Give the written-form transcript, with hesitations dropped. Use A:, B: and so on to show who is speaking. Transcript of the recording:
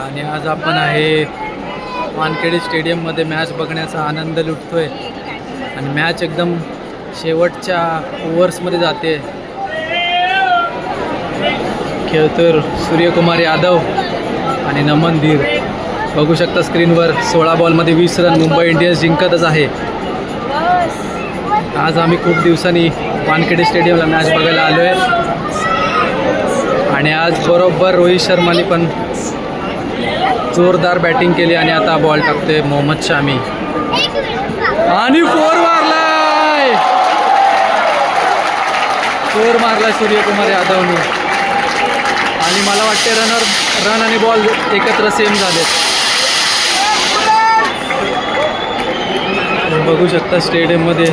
A: आणि आज आपण आहे वानखेडे स्टेडियममध्ये मॅच बघण्याचा आनंद लुटतोय आणि मॅच एकदम शेवटच्या ओव्हर्समध्ये जाते. खेळतोय सूर्यकुमार यादव आणि नमन धीर. बघू शकता स्क्रीनवर 16 बॉलमध्ये 20 रन मुंबई इंडियन्स जिंकतच आहे. आज आम्ही खूप दिवसांनी वानखेडे स्टेडियमला मॅच बघायला आलो आहे आणि आज बरोबर रोहित शर्माने पण जोरदार बॅटिंग केली आणि आता बॉल टाकतोय मोहम्मद शामी आणि फोर मारलाय सूर्यकुमार यादवने आणि मला वाटते रन आणि बॉल एकत्र सेम झालेत. बघू शकता स्टेडियममध्ये